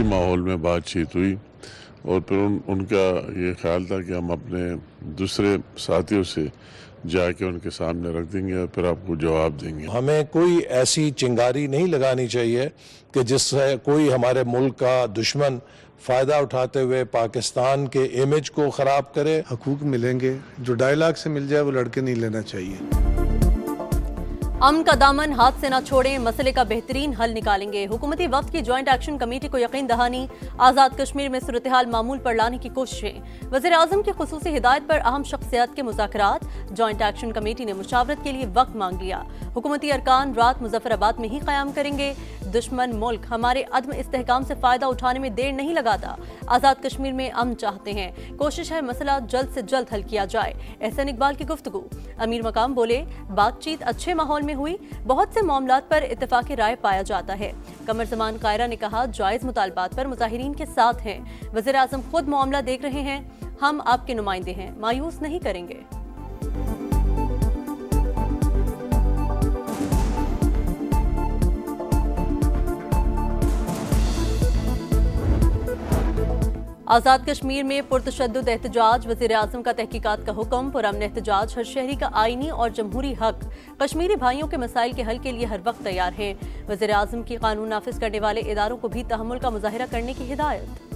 اچھی माहौल में बातचीत हुई और फिर उनका ये ख्याल था कि हम अपने दूसरे साथियों से जाके उनके सामने रख देंगे और फिर आपको जवाब देंगे। हमें कोई ऐसी चिंगारी नहीं लगानी चाहिए कि जिससे कोई हमारे मुल्क का दुश्मन फ़ायदा उठाते हुए पाकिस्तान के इमेज को ख़राब करे। हकूक मिलेंगे, जो डायलॉग से मिल जाए वो लड़के नहीं लेना चाहिए। अमन का दामन हाथ से न छोड़ें, मसले का बेहतरीन हल निकालेंगे। हुकूमती वफ्द की जॉइंट एक्शन कमेटी को यकीन दहानी, आज़ाद कश्मीर में सूरत हाल मामूल पर लाने की कोशिशें। वज़ीर आज़म की खुसूसी हिदायत पर अहम शख्सियात के मुज़ाकरात। जॉइंट एक्शन कमेटी ने मुशावरत के लिए वक्त मांग लिया। हुकूमती अरकान रात मुजफ्फराबाद में ही क़याम करेंगे। दुश्मन मुल्क हमारे अदम इस्तेहकाम से फ़ायदा उठाने में देर नहीं लगाता। आज़ाद कश्मीर में अमन चाहते हैं, कोशिश है मसला जल्द से जल्द हल किया जाए। एहसन इकबाल की गुफ्तगू। अमीर मकाम बोले, बातचीत अच्छे माहौल में हुई, बहुत से मामलात पर इत्तेफाकी राय पाया जाता है। कमर जमान कायरा ने कहा, जायज मुतालबात पर मुजाहिरीन के साथ हैं। वज़ीर आज़म खुद मामला देख रहे हैं, हम आपके नुमाइंदे हैं, मायूस नहीं करेंगे। आज़ाद कश्मीर में पुरतशद्दुद एहतजाज, वज़ीर आज़म का तहकीकात का हुक्म। पुरअमन एहतजाज हर शहरी का आईनी और जमहूरी हक। कश्मीरी भाइयों के मसाइल के हल के लिए हर वक्त तैयार हैं। वज़ीर आज़म की कानून नाफिज करने वाले इदारों को भी तहम्मुल का मुजाहिरा करने की हिदायत।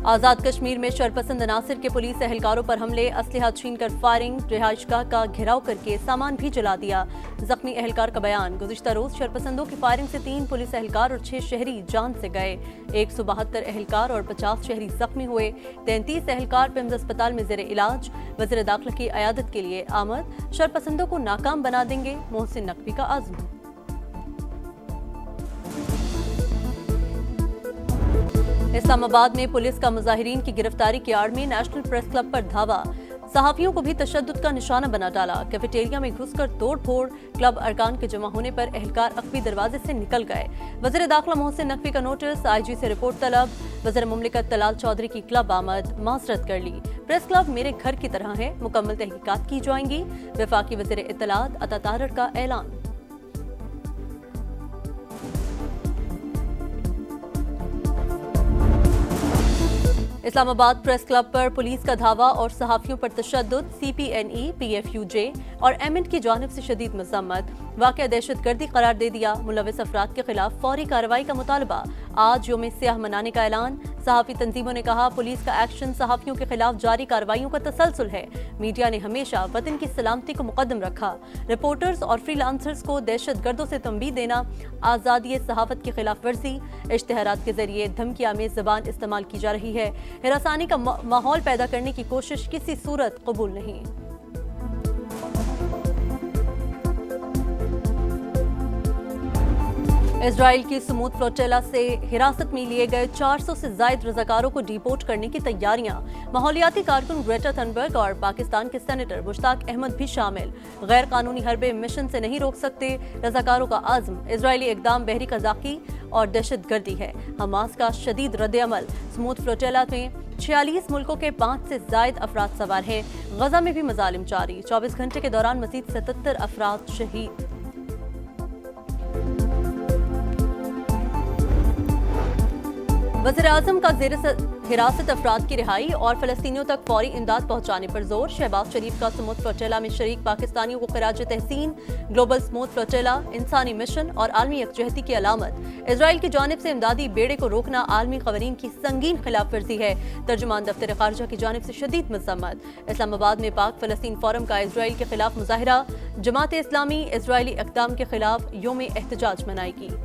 आज़ाद कश्मीर में शरपसंद अनासिर के पुलिस एहलकारों पर हमले, असलहा छीनकर फायरिंग, रिहाइशगाह का घेराव करके सामान भी जला दिया। जख्मी एहलकार का बयान, गुज़िश्ता रोज शरपसंदों की फायरिंग से 3 पुलिस एहलकार और 6 शहरी जान से गए। 172 एहलकार और 50 शहरी जख्मी हुए। 33 एहलकार पिम्स अस्पताल में ज़ेर इलाज। वज़ीर दाखिला की अयादत के लिए आमद। शरपसंदों को नाकाम बना देंगे, मोहसिन नकवी का आज़म। इस्लामाबाद में पुलिस का मुजाहिरीन की गिरफ्तारी की आड़ में नेशनल प्रेस क्लब पर धावा। सहाफियों को भी तशद्दुद का निशाना बना डाला। कैफेटेरिया में घुसकर तोड़ फोड़, क्लब अरकान के जमा होने पर एहलकार अखबी दरवाजे से निकल गए। वज़ीर दाखिला मोहसिन नकवी का नोटिस, IG से रिपोर्ट तलब। वज़ीर मुमलिकत तलाल चौधरी की क्लब आमद, माजरत कर ली। प्रेस क्लब मेरे घर की तरह है, मुकम्मल तहकीकात की जाएंगी। वफाकी वज़ीर इत्तलात अता तारर का ऐलान। इस्लामाबाद प्रेस क्लब पर पुलिस का धावा और सहाफियों पर तशद्दुद। CPNE, PFUJ और MN की जानिब से शदीद मज़म्मत। वाक़या दहशतगर्दी करार दे दिया। मुलविस अफराद के खिलाफ फौरी कार्रवाई का मुतालबा। आज यौम सियाह मनाने का ऐलान। सहाफ़ी तंजीमों ने कहा, पुलिस का एक्शन सहाफ़ियों के खिलाफ जारी कार्रवाइयों का तसलसल है। मीडिया ने हमेशा वतन की सलामती को मुकद्दम रखा। रिपोर्टर्स और फ्रीलांसर्स को दहशतगर्दों से तंबीह देना, आज़ादी सहाफ़त की खिलाफ वर्जी। इश्तिहारात के जरिए धमकियाँ में ज़बान इस्तेमाल की जा रही है। हिरासानी का माहौल पैदा करने की कोशिश किसी सूरत कबूल नहीं। इजराइल की समूद फ्लोटेला से हिरासत में लिए गए 400 से जायद रज़ाकारों को डिपोर्ट करने की तैयारियां। माहौलियाती कारकुन ग्रेटा थनबर्ग और पाकिस्तान के सेनेटर मुश्ताक अहमद भी शामिल। गैर कानूनी हरबे मिशन से नहीं रोक सकते, रज़ाकारों का आज़म। इजरायली इक़दाम बहरी कज़ाकी और दहशतगर्दी है। हमास का शदीद रद्द-ए-अमल। समूद फ्लोटेला में 46 मुल्कों के 5 से जायद अफराद सवार हैं। गजा में भी मजालिम जारी। 24 घंटे के दौरान मज़ीद 77 अफराद शहीद। वज़ीर आज़म का ज़ेर हिरासत अफराद की रिहाई और फ़लस्तीनियों तक फौरी इमदाद पहुँचाने पर जोर। शहबाज शरीफ का स्मूथ फ्लोटेला में शरीक पाकिस्तानियों को खराज तहसीन। ग्लोबल स्मूथ फ्लोटेला इंसानी मिशन और आलमी यकजहती की अलामत। इजराइल की जानिब से इमदादी बेड़े को रोकना आलमी क़वानीन की संगीन खिलाफ वर्जी है। तर्जुमान दफ्तर खारजा की जानिब से शदीद मज़म्मत। इस्लामाबाद में पाक फ़लस्तीन फोरम का इजराइल के खिलाफ मुजाहिरा। जमात इस्लामी इजरायली इक़दाम के खिलाफ यौम एहतजाज मनाएगी।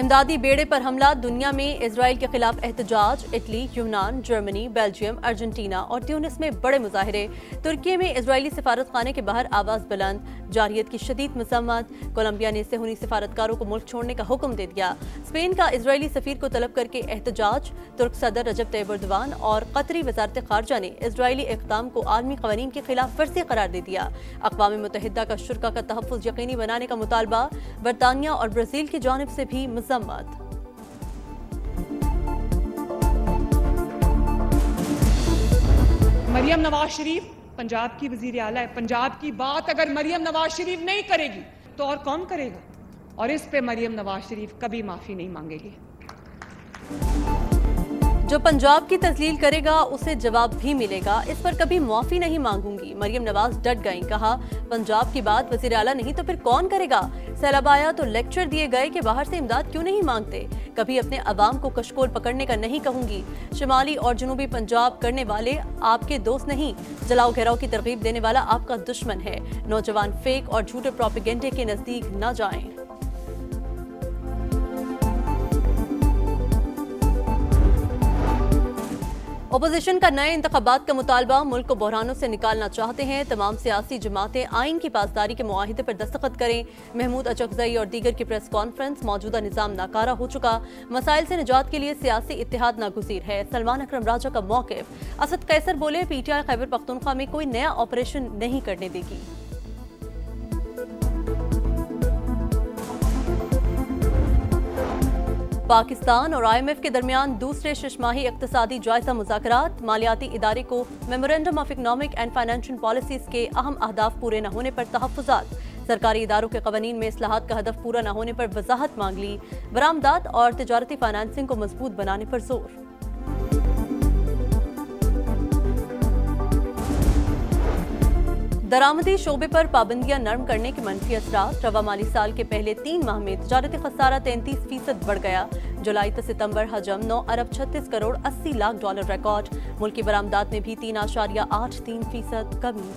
इमदादी बेड़े पर हमला, दुनिया में इजराइल के खिलाफ एहतजाज। इटली, यूनान, जर्मनी, बेल्जियम, अर्जेंटीना और ट्यूनिस में बड़े मुजाहरे। तुर्की में इजरायली सिफारत खाने के बाहर आवाज बुलंद। जारियत की शदीद मज़म्मत। कोलंबिया ने सेहूनी सिफारतकारों को मुल्क छोड़ने का हुक्म दे दिया। स्पेन का इजरायली सफीर को तलब करके एहतजाज। तुर्क सदर रजब तैयब एर्दोगान और कतरी वजारत खारजा ने इजरायली इक़दाम को आलमी क़वानीन के खिलाफ वर्जी करार दे दिया। अक़वाम मुत्तहिदा का शुरा का तहफ़्फ़ुज़ यकीनी बनाने का मुतालबा। बरतानिया और ब्राज़ील की जानिब से भी मज़म्मत। مریم نواز شریف پنجاب کی وزیر اعلیٰ ہے. پنجاب کی بات اگر مریم نواز شریف نہیں کرے گی تو اور کون کرے گا؟ اور اس پہ مریم نواز شریف کبھی معافی نہیں مانگے گی. جو پنجاب کی تذلیل کرے گا اسے جواب بھی ملے گا. اس پر کبھی معافی نہیں مانگوں گی. مریم نواز ڈٹ گئیں. کہا پنجاب کی بات وزیر اعلیٰ نہیں تو پھر کون کرے گا؟ سیلاب آیا تو لیکچر دیے گئے کہ باہر سے امداد کیوں نہیں مانگتے. کبھی اپنے عوام کو کشکول پکڑنے کا نہیں کہوں گی. شمالی اور جنوبی پنجاب کرنے والے آپ کے دوست نہیں. جلاؤ گھیراؤ کی ترغیب دینے والا آپ کا دشمن ہے. نوجوان فیک اور جھوٹے پروپیگنڈے کے نزدیک نہ جائیں. اپوزیشن کا نئے انتخابات کا مطالبہ. ملک کو بحرانوں سے نکالنا چاہتے ہیں. تمام سیاسی جماعتیں آئین کی پاسداری کے معاہدے پر دستخط کریں. محمود اچکزئی اور دیگر کی پریس کانفرنس. موجودہ نظام ناکارہ ہو چکا. مسائل سے نجات کے لیے سیاسی اتحاد ناگزیر ہے. سلمان اکرم راجہ کا موقف. اسد قیصر بولے P T I Khyber Pakhtunkhwa میں کوئی نیا آپریشن نہیں کرنے دے گی. پاکستان اور آئی ایم ایف کے درمیان دوسرے شش ماہی اقتصادی جائزہ مذاکرات. مالیاتی ادارے کو memorandum of economic and financial policies کے اہم اہداف پورے نہ ہونے پر تحفظات. سرکاری اداروں کے قوانین میں اصلاحات کا ہدف پورا نہ ہونے پر وضاحت مانگ لی. برآمدات اور تجارتی فائنانسنگ کو مضبوط بنانے پر زور. درآمدی شعبے پر پابندیاں نرم کرنے کے منفی اثرات. رواں مالی سال کے پہلے 3 ماہ میں تجارتی خسارہ 33% بڑھ گیا. جولائی سے ستمبر حجم 9 ارب 36 کروڑ 80 لاکھ ڈالر ریکارڈ. ملکی برآمدات میں بھی 3.83% کمی.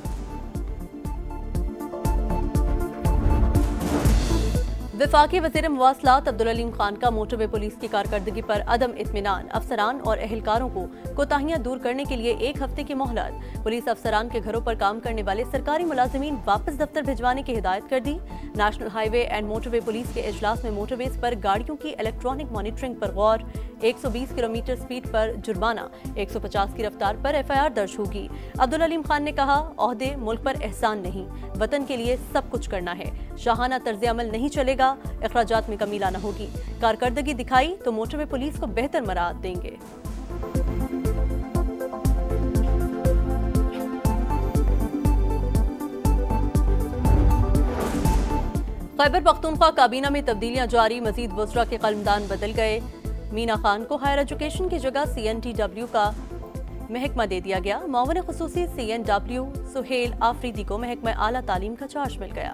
وفاقی وزیر مواصلات عبدالعلیم خان کا موٹر وے پولیس کی کارکردگی پر عدم اطمینان. افسران اور اہلکاروں کو کوتاہیاں دور کرنے کے لیے 1 ہفتے کی مہلت. پولیس افسران کے گھروں پر کام کرنے والے سرکاری ملازمین واپس دفتر بھجوانے کی ہدایت کر دی. National highway and motorway police کے اجلاس میں موٹر ویز پر گاڑیوں کی الیکٹرانک مانیٹرنگ پر غور. 120 کلومیٹر سپیڈ پر جرمانہ. 150 کی رفتار پر ایف آئی آر درج ہوگی. عبدالعلیم خان نے کہا عہدے ملک پر احسان نہیں. وطن کے لیے سب کچھ کرنا ہے. شاہانہ طرز عمل نہیں چلے گا. اخراجات میں کمی لانا ہوگی. کارکردگی دکھائی تو موٹر وے پولیس کو بہتر مراعات دیں گے. خیبر پختونخوا کابینہ میں تبدیلیاں جاری. مزید وزراء کے قلمدان بدل گئے. مینا خان کو ہائر ایجوکیشن کی جگہ CNTW کا محکمہ دے دیا گیا. معاون خصوصی CNW سہیل آفریدی کو محکمہ اعلیٰ تعلیم کا چارج مل گیا.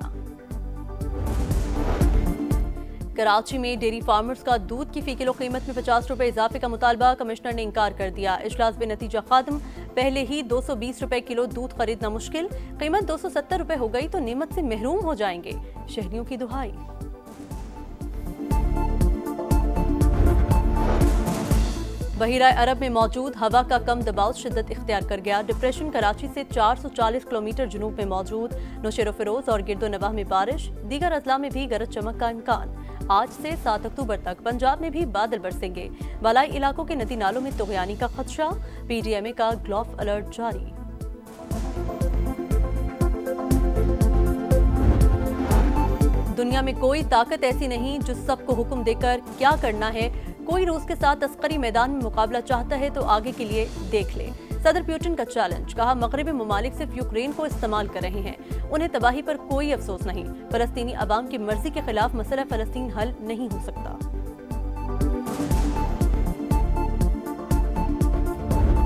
کراچی میں ڈیری فارمرز کا دودھ کی فی کلو قیمت میں 50 روپے اضافے کا مطالبہ. کمشنر نے انکار کر دیا. اجلاس بے نتیجہ ختم. پہلے ہی 220 روپے کلو دودھ خریدنا مشکل. قیمت 270 روپے ہو گئی تو نعمت سے محروم ہو جائیں گے. شہریوں کی دہائی. بحیرہ عرب میں موجود ہوا کا کم دباؤ شدت اختیار کر گیا. ڈپریشن کراچی سے 440 کلومیٹر جنوب میں موجود. نوشیر و فروز اور گرد و نواح میں بارش. دیگر اضلاع میں بھی گرج چمک کا امکان. آج سے 7 اکتوبر تک پنجاب میں بھی بادل برسیں گے. بالائی علاقوں کے ندی نالوں میں طغیانی کا خدشہ. PDMA کا گلوف الرٹ جاری. دنیا میں کوئی طاقت ایسی نہیں جو سب کو حکم دے کر کیا کرنا ہے. کوئی روس کے ساتھ عسکری میدان میں مقابلہ چاہتا ہے تو آگے کے لیے دیکھ لے. صدر پیوٹن کا چیلنج. کہا مغربی ممالک صرف یوکرین کو استعمال کر رہے ہیں. انہیں تباہی پر کوئی افسوس نہیں. فلسطینی عوام کی مرضی کے خلاف مسئلہ فلسطین حل نہیں ہو سکتا.